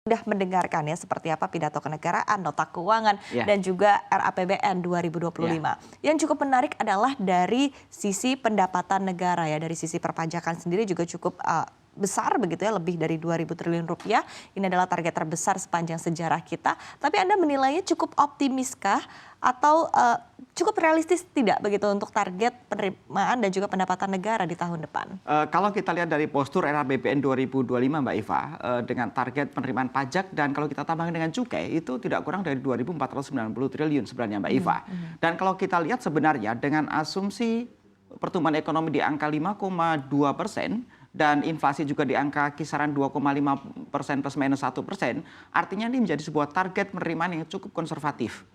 Sudah mendengarkan ya seperti apa pidato kenegaraan, nota keuangan, Ya. dan juga RAPBN 2025. Yang cukup menarik adalah dari sisi pendapatan negara ya, dari sisi perpajakan sendiri juga cukup besar begitu ya, lebih dari 2.000 triliun rupiah. Ini adalah target terbesar sepanjang sejarah kita. Tapi Anda menilainya cukup optimiskah atau cukup realistis tidak begitu untuk target penerimaan dan juga pendapatan negara di tahun depan? Kalau kita lihat dari postur RAPBN 2025 Mbak Iva, dengan target penerimaan pajak dan kalau kita tambahkan dengan cukai itu tidak kurang dari 2.490 triliun sebenarnya Mbak Iva. Dan kalau kita lihat sebenarnya dengan asumsi pertumbuhan ekonomi di angka 5,2% dan inflasi juga di angka kisaran 2,5% plus minus 1%, artinya ini menjadi sebuah target penerimaan yang cukup konservatif.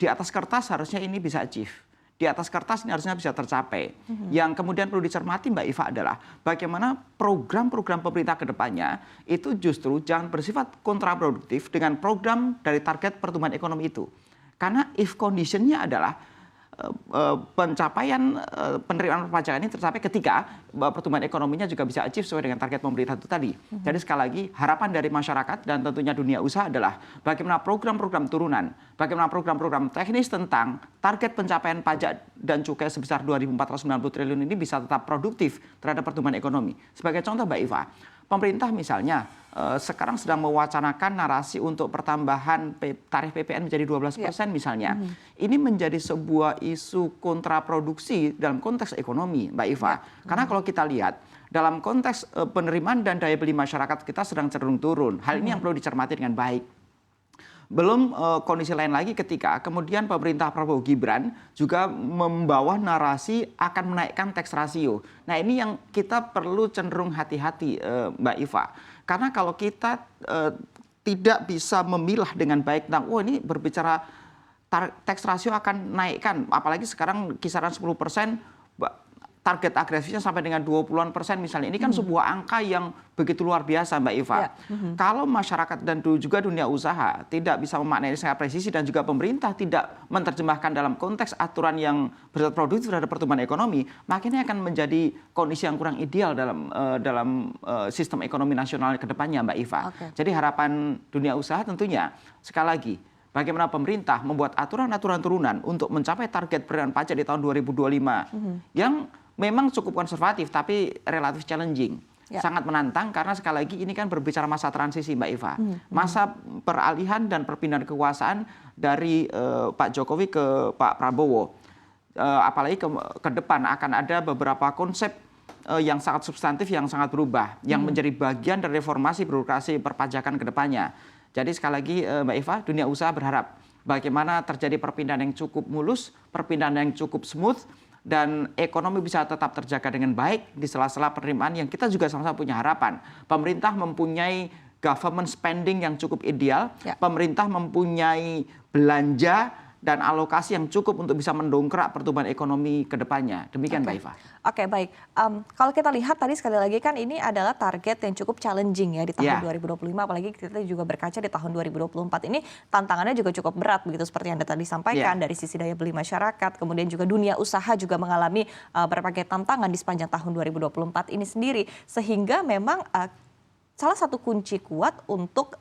Di atas kertas harusnya ini bisa achieve. Di atas kertas ini harusnya bisa tercapai. Yang kemudian perlu dicermati Mbak Iva adalah bagaimana program-program pemerintah ke depannya itu justru jangan bersifat kontraproduktif dengan program dari target pertumbuhan ekonomi itu. Karena if conditionnya adalah pencapaian penerimaan perpajakan ini tercapai ketika pertumbuhan ekonominya juga bisa achieve sesuai dengan target pemerintah itu tadi. Jadi sekali lagi harapan dari masyarakat dan tentunya dunia usaha adalah bagaimana program-program turunan, bagaimana program-program teknis tentang target pencapaian pajak dan cukai sebesar 2.490 triliun ini bisa tetap produktif terhadap pertumbuhan ekonomi. Sebagai contoh Mbak Iva, pemerintah misalnya sekarang sedang mewacanakan narasi untuk pertambahan tarif PPN menjadi 12% misalnya. Ini menjadi sebuah isu kontraproduksi dalam konteks ekonomi, Mbak Iva. Karena kalau kita lihat dalam konteks penerimaan dan daya beli masyarakat kita sedang cenderung turun. Hal ini yang perlu dicermati dengan baik. Belum kondisi lain lagi ketika kemudian pemerintah Prabowo Gibran juga membawa narasi akan menaikkan tax ratio. Nah ini yang kita perlu cenderung hati-hati Mbak Iva. Karena kalau kita tidak bisa memilah dengan baik tentang, oh ini berbicara tax ratio akan naikkan. Apalagi sekarang kisaran 10%, target agresifnya sampai dengan 20-an persen misalnya. Ini kan sebuah angka yang begitu luar biasa Mbak Iva. Kalau masyarakat dan juga dunia usaha tidak bisa memaknai secara presisi dan juga pemerintah tidak menerjemahkan dalam konteks aturan yang bersifat produktif terhadap pertumbuhan ekonomi, maka ini akan menjadi kondisi yang kurang ideal dalam sistem ekonomi nasional ke depannya Mbak Iva. Jadi harapan dunia usaha tentunya sekali lagi bagaimana pemerintah membuat aturan-aturan turunan untuk mencapai target penerimaan pajak di tahun 2025 yang memang cukup konservatif tapi relatif challenging. Sangat menantang karena sekali lagi ini kan berbicara masa transisi Mbak Iva. Masa peralihan dan perpindahan kekuasaan dari Pak Jokowi ke Pak Prabowo. Apalagi ke depan akan ada beberapa konsep yang sangat substantif yang sangat berubah. Yang menjadi bagian dari reformasi birokrasi perpajakan ke depannya. Jadi sekali lagi Mbak Iva, dunia usaha berharap bagaimana terjadi perpindahan yang cukup mulus, perpindahan yang cukup smooth, dan ekonomi bisa tetap terjaga dengan baik di sela-sela penerimaan yang kita juga sama-sama punya harapan. Pemerintah mempunyai government spending yang cukup ideal, pemerintah mempunyai belanja dan alokasi yang cukup untuk bisa mendongkrak pertumbuhan ekonomi ke depannya. Demikian Mbak Iva. Oke, baik. Kalau kita lihat tadi sekali lagi kan ini adalah target yang cukup challenging ya di tahun 2025, apalagi kita juga berkaca di tahun 2024 ini tantangannya juga cukup berat begitu seperti yang Anda tadi sampaikan dari sisi daya beli masyarakat, kemudian juga dunia usaha juga mengalami berbagai tantangan di sepanjang tahun 2024 ini sendiri, sehingga memang salah satu kunci kuat untuk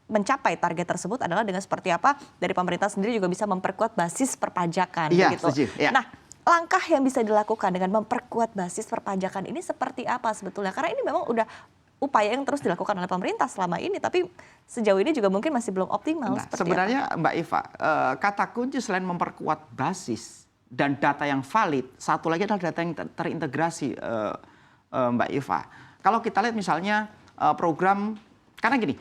mencapai target tersebut adalah dengan seperti apa dari pemerintah sendiri juga bisa memperkuat basis perpajakan. Begitu. Nah, langkah yang bisa dilakukan dengan memperkuat basis perpajakan ini seperti apa sebetulnya? Karena ini memang udah upaya yang terus dilakukan oleh pemerintah selama ini, tapi sejauh ini juga mungkin masih belum optimal. Sebenarnya Mbak Iva, kata kunci selain memperkuat basis dan data yang valid, satu lagi adalah data yang terintegrasi Mbak Iva. Kalau kita lihat misalnya program, karena gini,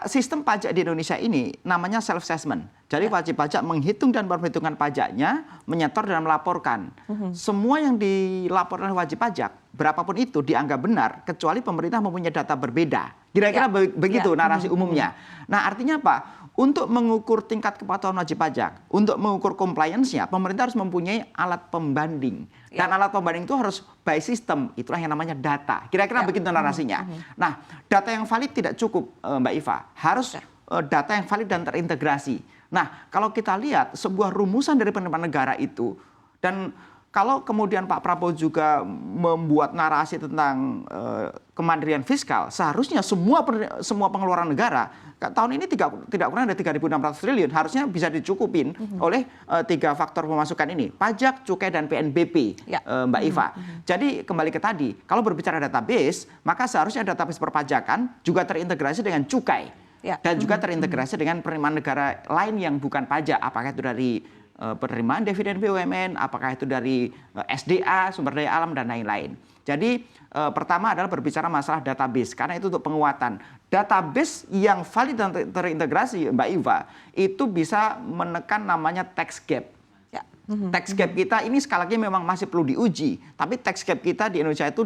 sistem pajak di Indonesia ini namanya self-assessment. Jadi wajib pajak menghitung dan perhitungan pajaknya, menyetor dan melaporkan. Semua yang dilaporkan oleh wajib pajak, berapapun itu dianggap benar, kecuali pemerintah mempunyai data berbeda. Kira-kira begitu narasi umumnya. Nah artinya apa? Untuk mengukur tingkat kepatuhan wajib pajak, untuk mengukur compliance-nya, pemerintah harus mempunyai alat pembanding. Dan alat pembanding itu harus by system, itulah yang namanya data. Kira-kira begitu narasinya. Nah, data yang valid tidak cukup Mbak Iva, harus data yang valid dan terintegrasi. Nah, kalau kita lihat sebuah rumusan dari penerimaan negara itu, dan kalau kemudian Pak Prabowo juga membuat narasi tentang kemandirian fiskal, seharusnya semua pengeluaran negara tahun ini tidak kurang dari 3.600 triliun harusnya bisa dicukupin oleh 3 faktor pemasukan ini, pajak, cukai, dan PNBP, Mbak Iva. Jadi kembali ke tadi, kalau berbicara database, maka seharusnya database perpajakan juga terintegrasi dengan cukai dan juga terintegrasi dengan penerimaan negara lain yang bukan pajak, apakah itu dari penerimaan dividen BUMN, apakah itu dari SDA, sumber daya alam, dan lain-lain. Jadi pertama adalah berbicara masalah database, karena itu untuk penguatan. Database yang valid dan terintegrasi, Mbak Iva, itu bisa menekan namanya tax gap. Tax gap kita ini sekali lagi memang masih perlu diuji, tapi tax gap kita di Indonesia itu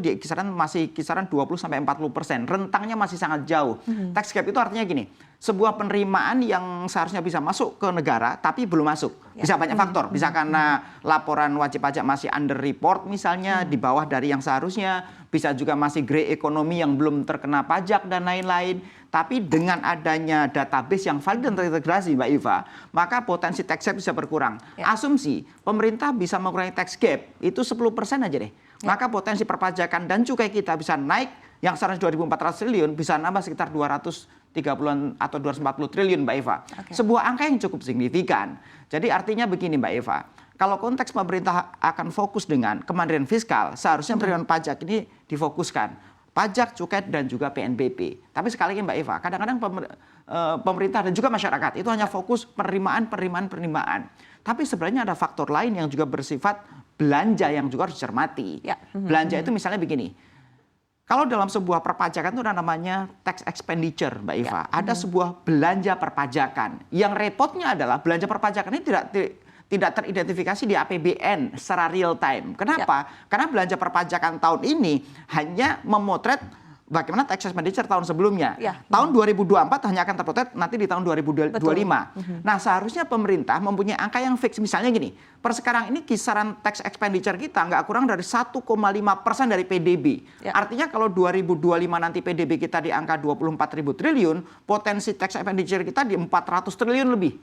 masih kisaran 20-40%, rentangnya masih sangat jauh. Tax gap itu artinya gini, sebuah penerimaan yang seharusnya bisa masuk ke negara tapi belum masuk. Bisa banyak faktor, bisa karena laporan wajib pajak masih under report misalnya, di bawah dari yang seharusnya, bisa juga masih grey economy yang belum terkena pajak dan lain-lain. Tapi dengan adanya database yang valid dan terintegrasi, Mbak Iva, maka potensi tax gap bisa berkurang. Asumsi pemerintah bisa mengurangi tax gap itu 10% aja deh. Maka potensi perpajakan dan cukai kita bisa naik, yang seharusnya 2.400 triliun bisa nambah sekitar 230-an atau 240 triliun, Mbak Eva. Sebuah angka yang cukup signifikan. Jadi artinya begini, Mbak Eva, kalau konteks pemerintah akan fokus dengan kemandirian fiskal, seharusnya penerimaan pajak ini difokuskan. Pajak, cukai, dan juga PNBP. Tapi sekali lagi Mbak Eva, kadang-kadang pemerintah dan juga masyarakat itu hanya fokus penerimaan. Tapi sebenarnya ada faktor lain yang juga bersifat belanja yang juga harus dicermati. Belanja itu misalnya begini, kalau dalam sebuah perpajakan itu ada namanya tax expenditure, Mbak Eva. Ada sebuah belanja perpajakan. Yang repotnya adalah belanja perpajakan ini tidak teridentifikasi di APBN secara real time. Kenapa? Karena belanja perpajakan tahun ini hanya memotret bagaimana tax expenditure tahun sebelumnya. Tahun 2024 hanya akan terpotret nanti di tahun 2025. Nah, seharusnya pemerintah mempunyai angka yang fix. Misalnya gini, per sekarang ini kisaran tax expenditure kita nggak kurang dari 1,5% dari PDB. Artinya kalau 2025 nanti PDB kita di angka 24.000 triliun, potensi tax expenditure kita di 400 triliun lebih.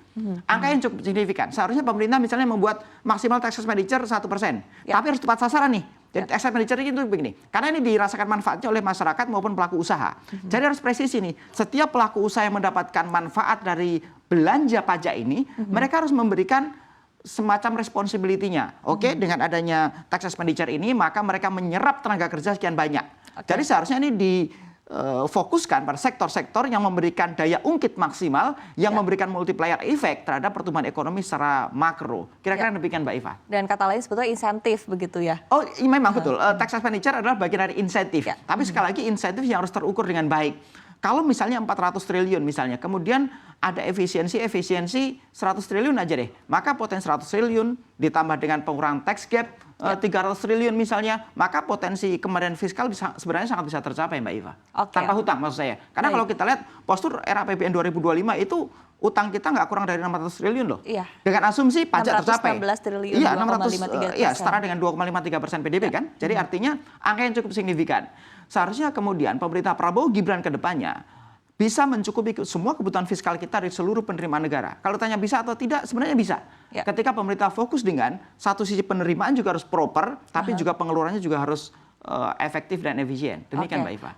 Angka yang cukup signifikan. Seharusnya pemerintah misalnya membuat maksimal tax expenditure 1%. Tapi harus tepat sasaran nih. Jadi tax expenditure itu begini, karena ini dirasakan manfaatnya oleh masyarakat maupun pelaku usaha. Jadi harus presisi nih, setiap pelaku usaha yang mendapatkan manfaat dari belanja pajak ini, mereka harus memberikan semacam responsibility-nya. Dengan adanya tax expenditure ini, maka mereka menyerap tenaga kerja sekian banyak. Jadi seharusnya ini difokuskan pada sektor-sektor yang memberikan daya ungkit maksimal, yang memberikan multiplier effect terhadap pertumbuhan ekonomi secara makro. Kira-kira demikian, Mbak Iva. Dan kata lain sebetulnya insentif begitu ya? Oh, memang betul. Tax expenditure adalah bagian dari insentif. Tapi sekali lagi insentif yang harus terukur dengan baik. Kalau misalnya 400 triliun misalnya, kemudian ada efisiensi 100 triliun aja deh. Maka potensi 100 triliun ditambah dengan pengurangan tax gap 300 triliun misalnya, maka potensi kemandirian fiskal sebenarnya sangat bisa tercapai, Mbak Iva. Tanpa hutang maksud saya. Karena kalau kita lihat postur RAPBN 2025 itu utang kita nggak kurang dari 600 triliun loh. Dengan asumsi pajak tercapai. 616 triliun, 2,53%. Setara dengan 2,53% PDB kan. Jadi artinya angka yang cukup signifikan. Seharusnya kemudian pemerintah Prabowo Gibran ke depannya bisa mencukupi semua kebutuhan fiskal kita dari seluruh penerimaan negara. Kalau tanya bisa atau tidak, sebenarnya bisa. Ketika pemerintah fokus dengan satu sisi penerimaan juga harus proper, tapi juga pengeluarannya juga harus efektif dan efisien. Demikian, Mbak Iva.